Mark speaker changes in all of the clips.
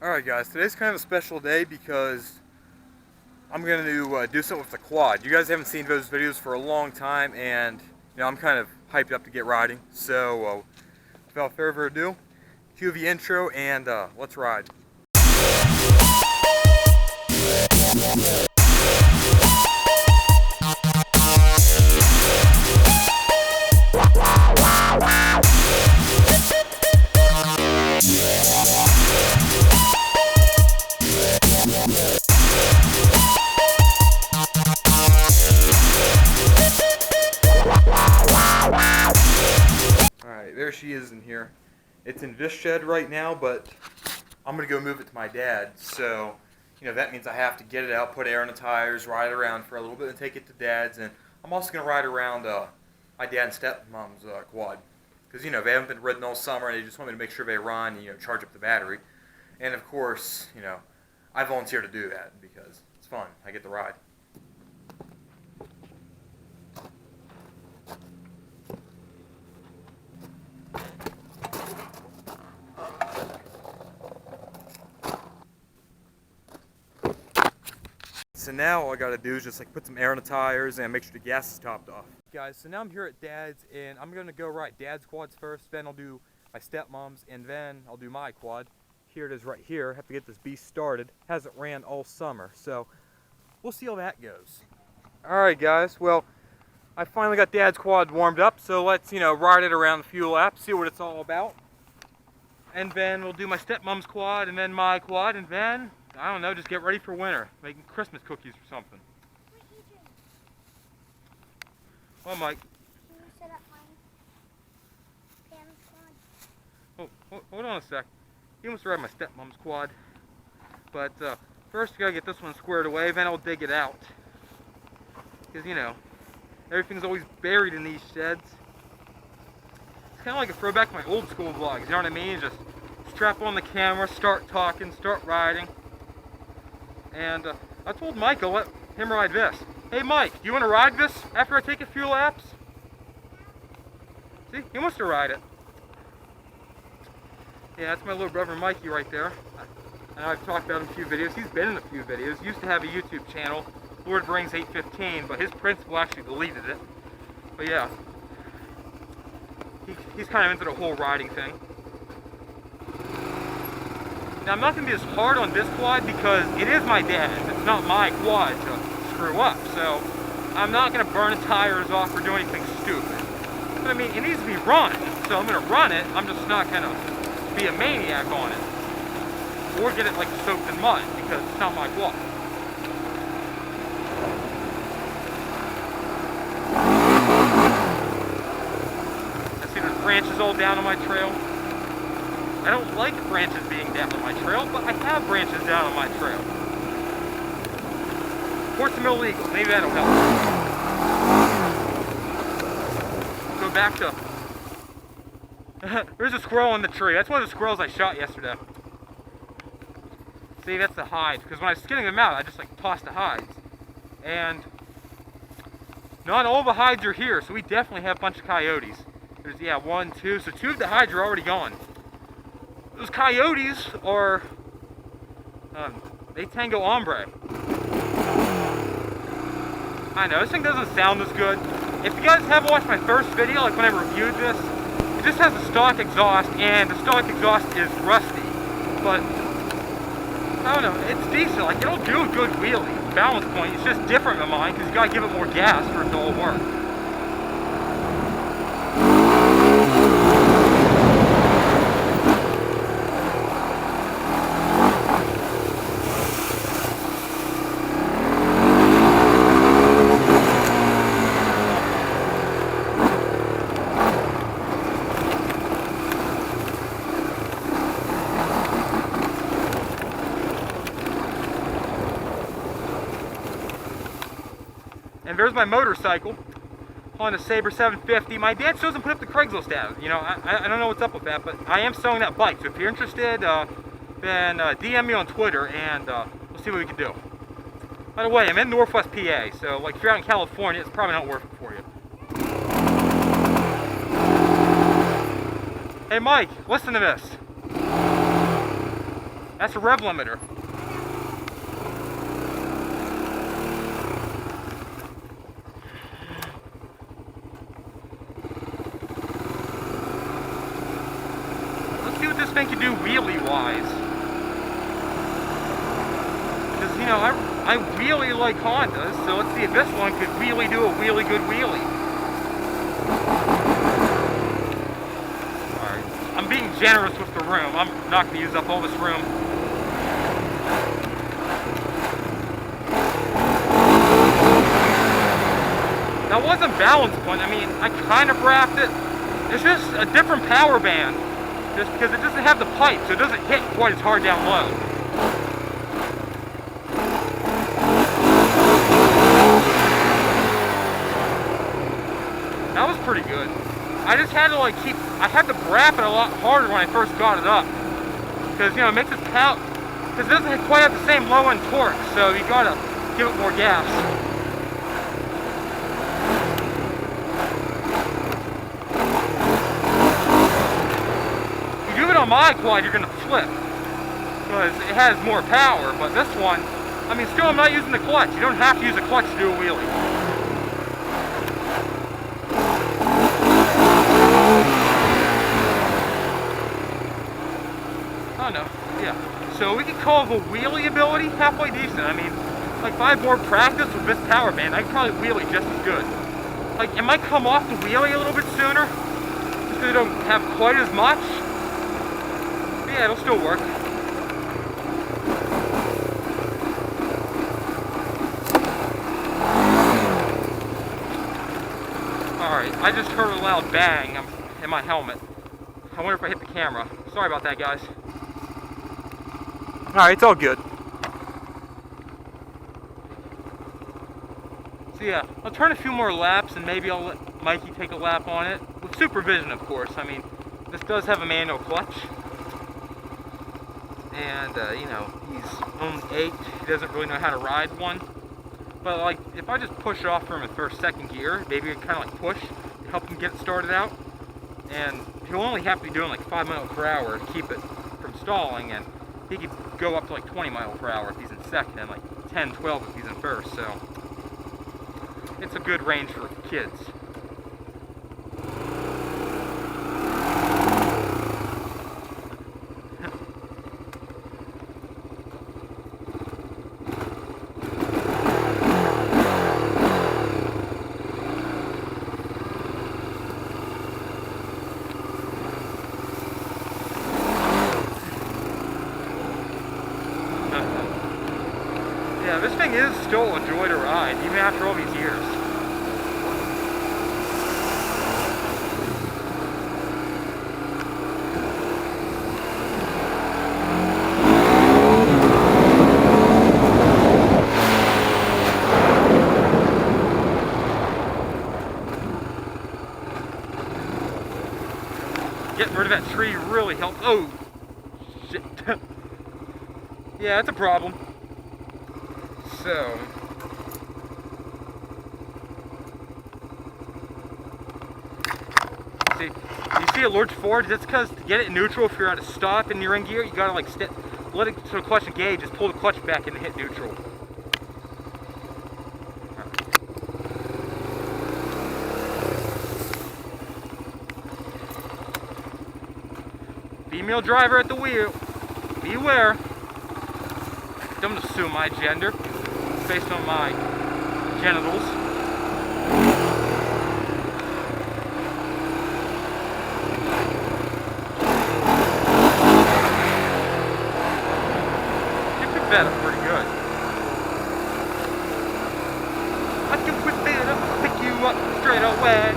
Speaker 1: Alright guys, today's kind of a special day because I'm going to do something with the quad. You guys haven't seen those videos for a long time, and I'm kind of hyped up to get riding. So without further ado, cue the intro and let's ride. Alright, there she is in here. It's in this shed right now, but I'm going to go move it to my dad. So, that means I have to get it out, put air in the tires, ride around for a little bit, and take it to dad's. And I'm also going to ride around my dad and stepmom's quad. Because, they haven't been ridden all summer, and they just want me to make sure they run and, charge up the battery. And, of course, I volunteer to do that because it's fun. I get to ride. So now all I gotta do is just put some air in the tires and make sure the gas is topped off. Guys, so now I'm here at Dad's and I'm gonna go ride Dad's quads first, then I'll do my stepmom's, and then I'll do my quad. Here it is right here. I have to get this beast started. Hasn't ran all summer, so we'll see how that goes. Alright guys, well, I finally got Dad's quad warmed up, so let's, ride it around a few laps, see what it's all about. And then we'll do my stepmom's quad and then my quad, and then I don't know, just get ready for winter. Making Christmas cookies or something. Oh, Mike.
Speaker 2: Can you set up my Pam's quad?
Speaker 1: Oh, hold on a sec. He wants to ride my stepmom's quad. But first I gotta get this one squared away, then I'll dig it out. Because, everything's always buried in these sheds. It's kind of like a throwback to my old school vlogs, you know what I mean? Just strap on the camera, start talking, start riding. And I told Mike I'll let him ride this. Hey Mike, do you want to ride this after I take a few laps? See, he wants to ride it. Yeah, that's my little brother Mikey right there. I know I've talked about him in a few videos. He's been in a few videos. He used to have a YouTube channel, Lord of the Rings 815, but his principal actually deleted it. But yeah, he's kind of into the whole riding thing. Now, I'm not going to be as hard on this quad because it is my dad's. It's not my quad to screw up. So I'm not going to burn the tires off or do anything stupid. But I mean, it needs to be run. So I'm going to run it. I'm just not going to be a maniac on it. Or get it soaked in mud because it's not my quad. I see there's branches all down on my trail. I don't like branches being down on my trail, but I have branches down on my trail. Reports them illegal. Maybe that'll help. Go back to... There's a squirrel in the tree. That's one of the squirrels I shot yesterday. See, that's the hides. Because when I was skinning them out, I just tossed the hides. And not all the hides are here, so we definitely have a bunch of coyotes. There's, yeah, 1, 2. So 2 of the hides are already gone. Those coyotes are, they tango hombre. I know, this thing doesn't sound as good. If you guys haven't watched my first video, when I reviewed this, it just has a stock exhaust, and the stock exhaust is rusty. But, I don't know, it's decent. It'll do a good wheelie. Balance point, it's just different than mine, because you gotta give it more gas for it to all work. And there's my motorcycle on a Sabre 750. My dad still doesn't put up the Craigslist ad. I don't know what's up with that, but I am selling that bike. So if you're interested, then DM me on Twitter and we'll see what we can do. By the way, I'm in Northwest PA, so if you're out in California, it's probably not worth it for you. Hey Mike, listen to this. That's a rev limiter. Let's see what this thing can do wheelie-wise. Because, you know, I really like Hondas, so let's see if this one could really do a really good wheelie. Alright, I'm being generous with the room. I'm not going to use up all this room. That wasn't balance point. I mean, I kind of wrapped it. It's just a different power band. Just because it doesn't have the pipe, so it doesn't hit quite as hard down low. That was pretty good. I just had to like I had to wrap it a lot harder when I first got it up. Because, you know, it makes it pout, because it doesn't quite have the same low end torque, so you gotta give it more gas. You do it on my quad, you're gonna flip, because it has more power, but this one, I mean, still I'm not using the clutch. You don't have to use a clutch to do a wheelie. Oh no, yeah. So we could call the wheelie ability halfway decent. I mean, like if I had more practice with this power band, I could probably wheelie just as good. Like, it might come off the wheelie a little bit sooner, just because I don't have quite as much. But yeah, it'll still work. Alright, I just heard a loud bang in my helmet. I wonder if I hit the camera. Sorry about that, guys. Alright, it's all good. So yeah, I'll turn a few more laps and maybe I'll let Mikey take a lap on it. With supervision, of course. I mean, this does have a manual clutch. And, you know, he's only 8. He doesn't really know how to ride one. But, like, if I just push it off from in first, second gear, maybe it kind of like push to help him get it started out. And he'll only have to be doing like 5 miles per hour to keep it from stalling, and he could go up to like 20 miles per hour if he's in second, and like 10, 12 if he's in first, so it's a good range for kids. Yeah, this thing is still a joy to ride, even after all these years. Getting rid of that tree really helped. Oh, shit. Yeah, that's a problem. So, see, you see it lurch forward. That's because to get it in neutral, if you're at a stop and you're in gear, you gotta like let it to the clutch engage, just pull the clutch back and hit neutral. Female driver at the wheel, beware. Don't assume my gender based on my genitals. You picked that up pretty good. I can whip it up, pick you up straight away.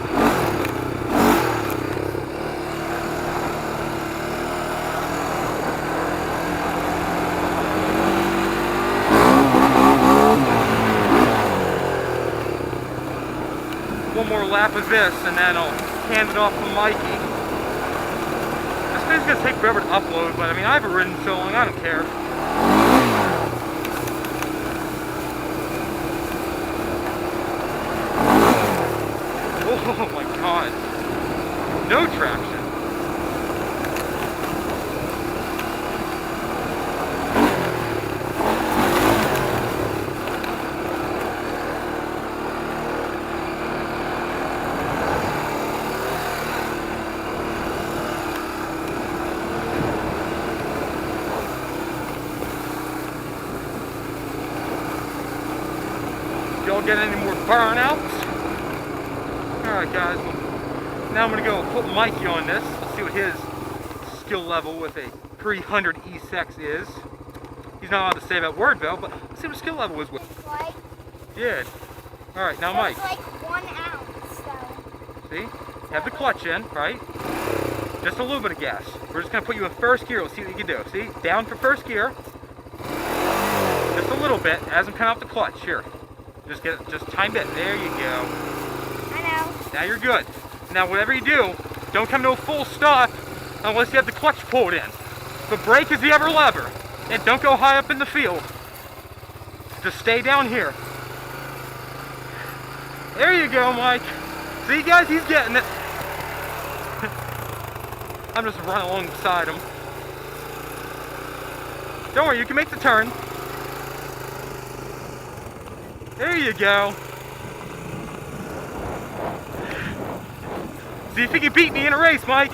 Speaker 1: One more lap of this, and then I'll hand it off to Mikey. This thing's gonna take forever to upload, but I mean, I haven't ridden so long, I don't care. Oh my god. No traction. don't get any more burnouts. Alright guys, well, now I'm going to go put Mikey on this. Let's see what his skill level with a 300 E6 is. He's not allowed to say that word though, but let's see what skill level is with.
Speaker 2: It's like,
Speaker 1: Yeah. Alright, now Mike.
Speaker 2: It's like 1 ounce, so.
Speaker 1: See? Have the clutch in, right? Just a little bit of gas. We're just going to put you in first gear. Let's see what you can do. See? Down for first gear. Just a little bit as I'm coming off the clutch. Here. Just time it. There you go.
Speaker 2: I know.
Speaker 1: Now you're good. Now whatever you do, don't come to a full stop unless you have the clutch pulled in. The brake is the other lever. And don't go high up in the field. Just stay down here. There you go, Mike. See guys, he's getting it. I'm just running alongside him. Don't worry, you can make the turn. There you go. See if you can beat me in a race, Mike.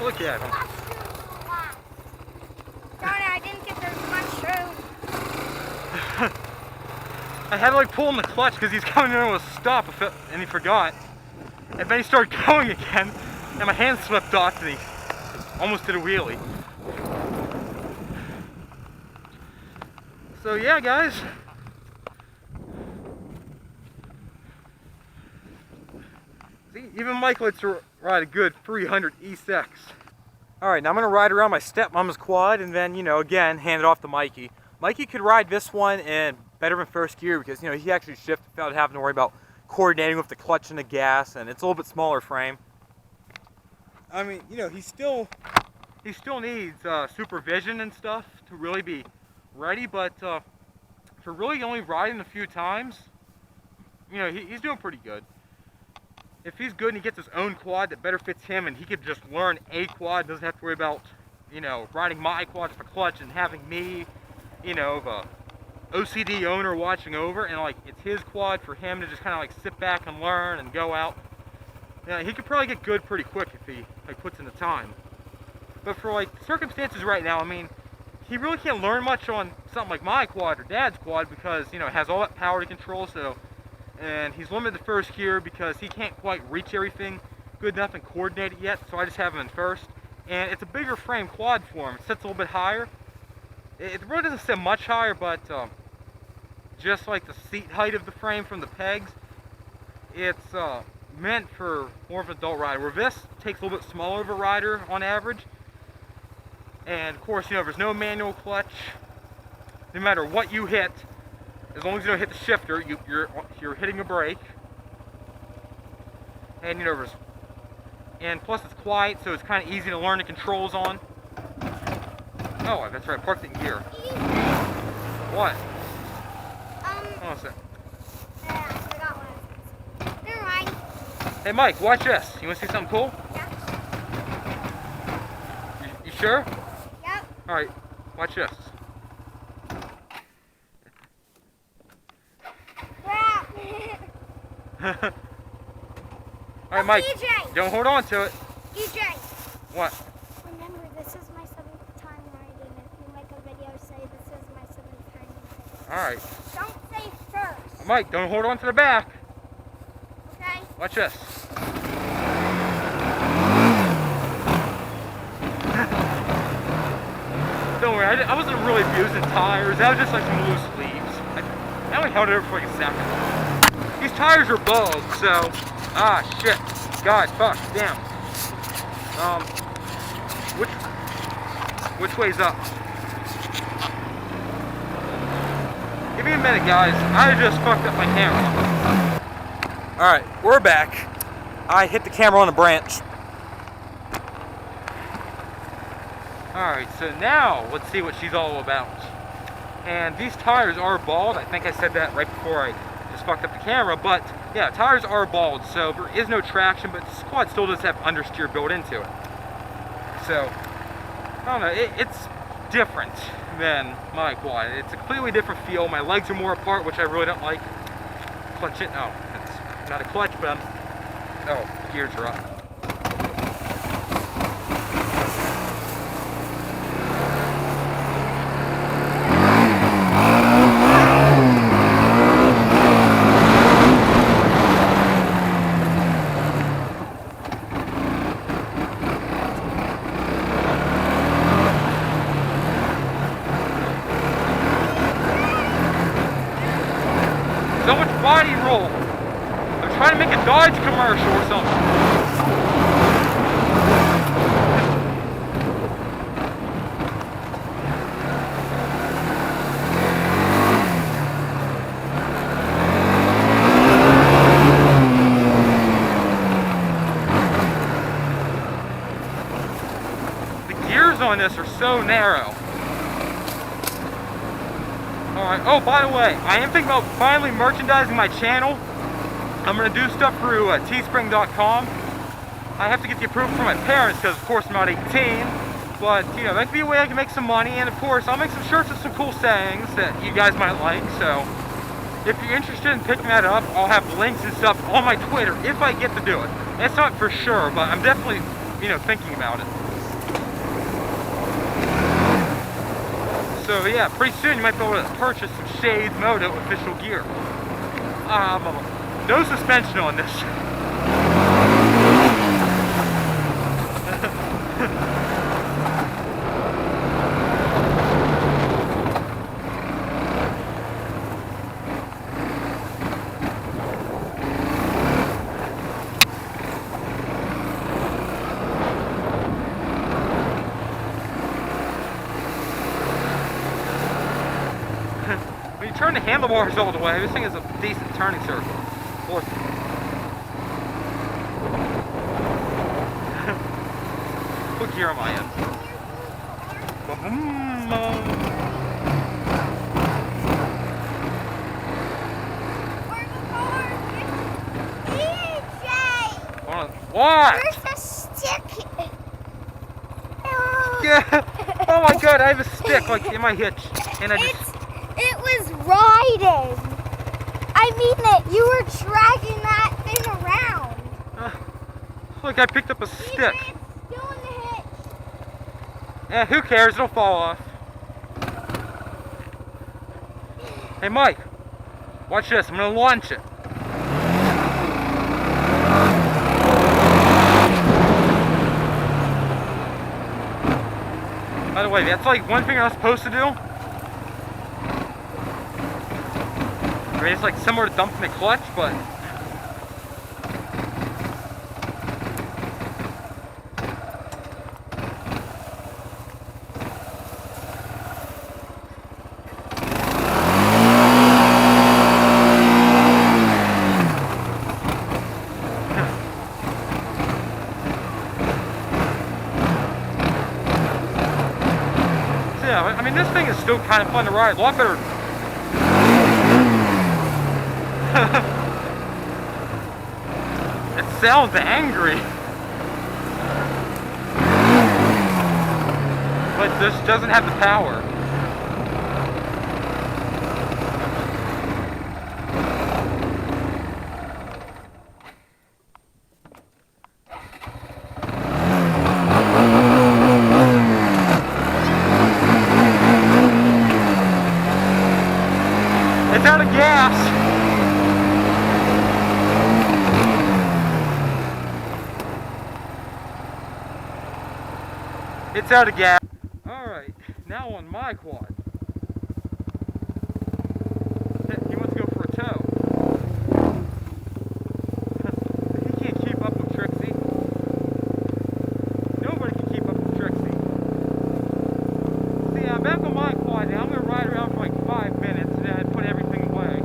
Speaker 1: Look at him.
Speaker 2: Darn it, I didn't get those mushrooms.
Speaker 1: I had to like pull in the clutch because he's coming in with a stop and he forgot. And then he started going again and my hand slipped off and he almost did a wheelie. So yeah guys. See, even Mike likes to ride a good 300 E6. Alright, now I'm going to ride around my stepmom's quad and then, you know, again, hand it off to Mikey. Mikey could ride this one in better than first gear because, you know, he actually shifted without having to worry about coordinating with the clutch and the gas, and it's a little bit smaller frame. I mean, you know, he still needs supervision and stuff to really be ready, but for really only riding a few times, you know, he's doing pretty good. If he's good and he gets his own quad that better fits him and he could just learn a quad, doesn't have to worry about, you know, riding my quad for clutch and having me, you know, the OCD owner watching over, and like it's his quad for him to just kind of like sit back and learn and go out. Yeah, he could probably get good pretty quick if he like puts in the time. But for like circumstances right now, I mean, he really can't learn much on something like my quad or Dad's quad because, you know, it has all that power to control, so. And he's limited to first gear because he can't quite reach everything good enough and coordinate it yet, so I just have him in first. And it's a bigger frame quad for him. It sits a little bit higher. It really doesn't sit much higher, but just like the seat height of the frame from the pegs, it's meant for more of an adult rider, where this takes a little bit smaller of a rider on average. And of course, you know, there's no manual clutch. No matter what you hit, as long as you don't hit the shifter, you're hitting a brake. And you know, and plus it's quiet, so it's kind of easy to learn the controls on. Oh, that's right, parked it in gear. What? Hold on a second.
Speaker 2: I forgot one. Never mind.
Speaker 1: Hey Mike, watch this. You want to see something cool?
Speaker 2: Yeah.
Speaker 1: You sure?
Speaker 2: Yep.
Speaker 1: Alright, watch this. Alright, Mike,
Speaker 2: EJ.
Speaker 1: don't hold on to it.
Speaker 2: EJ.
Speaker 1: What?
Speaker 2: Remember, this is my 7th time riding. If you make a video, say this is my 7th time riding.
Speaker 1: Alright.
Speaker 2: Don't say first.
Speaker 1: Mike, don't hold on to the back.
Speaker 2: Okay?
Speaker 1: Watch this. Don't worry, I wasn't really abusing tires. That was just like some loose leaves. I only held it over for like a second. These tires are bald, so... Ah, shit. God, fuck, damn. Which way's up? Give me a minute, guys. I just fucked up my camera. Alright, we're back. I hit the camera on a branch. Alright, so now let's see what she's all about. And these tires are bald. I think I said that right before I just fucked up the camera, but yeah, tires are bald, so there is no traction, but this quad still does have understeer built into it. So, I don't know, it's different than my quad. It's a completely different feel. My legs are more apart, which I really don't like. Clutch it. Oh, it's not a clutch, but oh, the gears are up. So much body roll. I'm trying to make a Dodge commercial or something. The gears on this are so narrow. Alright, oh, by the way, I am thinking about finally merchandising my channel. I'm going to do stuff through teespring.com. I have to get the approval from my parents because, of course, I'm not 18. But, you know, that could be a way I can make some money. And, of course, I'll make some shirts with some cool sayings that you guys might like. So, if you're interested in picking that up, I'll have links and stuff on my Twitter if I get to do it. It's not for sure, but I'm definitely, you know, thinking about it. So yeah, pretty soon you might be able to purchase some Shadesmoto official gear. No suspension on this. When you turn the handlebars all the way, this thing is a decent turning circle. Look. What gear am I in? What?
Speaker 2: Where's the stick?
Speaker 1: Yeah. Oh my god, I have a stick like in my hitch. And I just...
Speaker 2: It was riding. I mean that you were dragging that thing around.
Speaker 1: Look, I picked up a stick.
Speaker 2: It's still in the hitch.
Speaker 1: Yeah, who cares? It'll fall off. Hey, Mike. Watch this. I'm going to launch it. By the way, that's like one thing I was supposed to do. I mean, it's like similar to dumping the clutch, but yeah, I mean, this thing is still kind of fun to ride. A lot better. It sounds angry. But this doesn't have the power. It's out of gas. It's out of gas. Alright, now on my quad. He wants to go for a tow. He can't keep up with Trixie. Nobody can keep up with Trixie. See, I'm back on my quad now. I'm going to ride around for like 5 minutes and then I put everything away.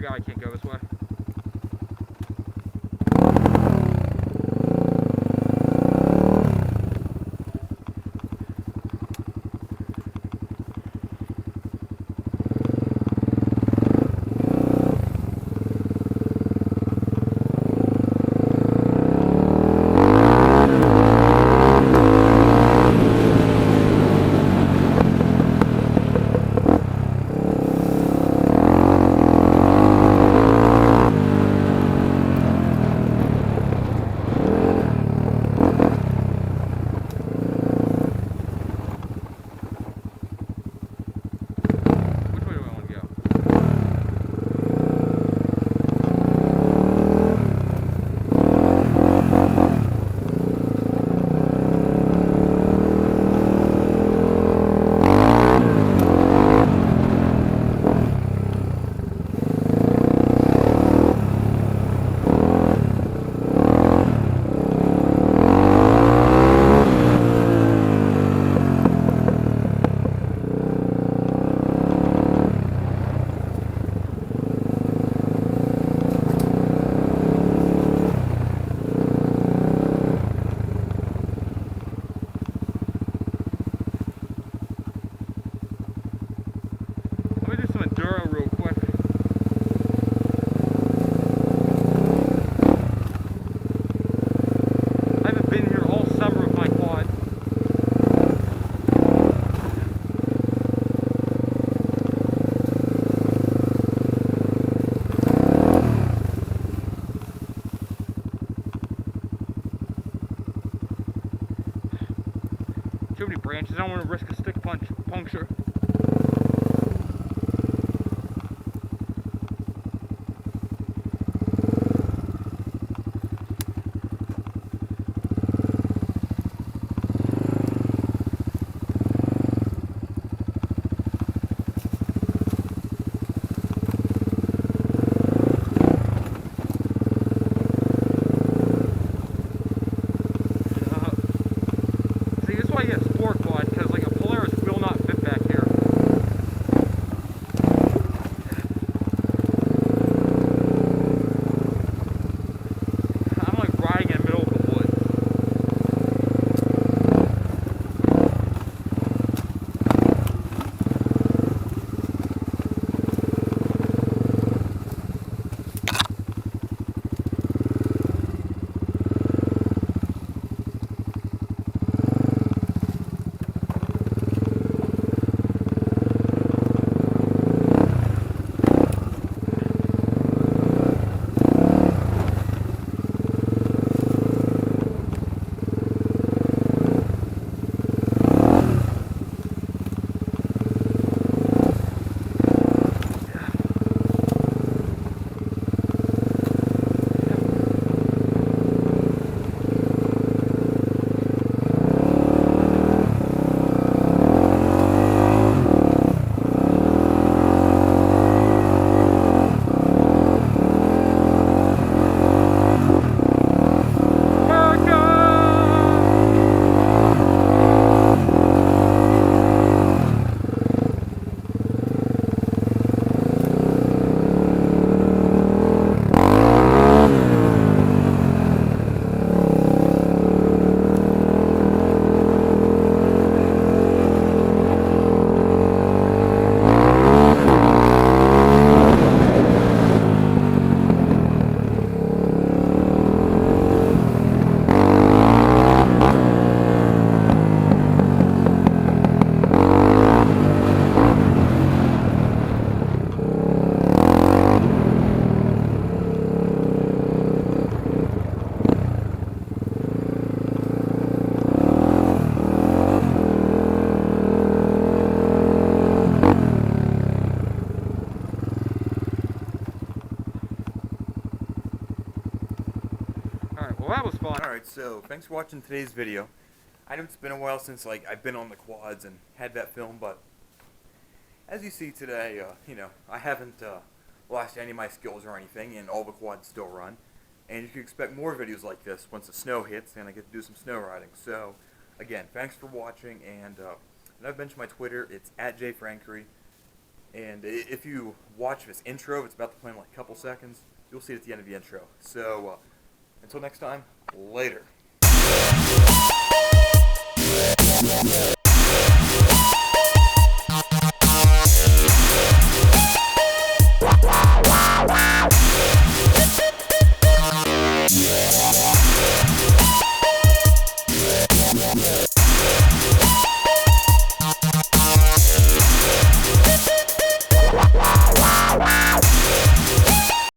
Speaker 1: forgot I can't go this way. Let me do some enduro real quick. I haven't been here all summer with my quad. Too many branches, I don't want to risk a stick puncture. See, this is why you get sport quad, because like a Polaris will not fit back here. I'm like riding in the middle of the woods. Well, that was fun.
Speaker 3: Alright, so thanks for watching today's video. I know it's been a while since I've been on the quads and had that film, but as you see today, I haven't lost any of my skills or anything, and all the quads still run. And you can expect more videos like this once the snow hits and I get to do some snow riding. So, again, thanks for watching, and I've mentioned my Twitter. It's @jfrankery, And if you watch this intro, it's about to play in like a couple seconds. You'll see it at the end of the intro. So until next time, later.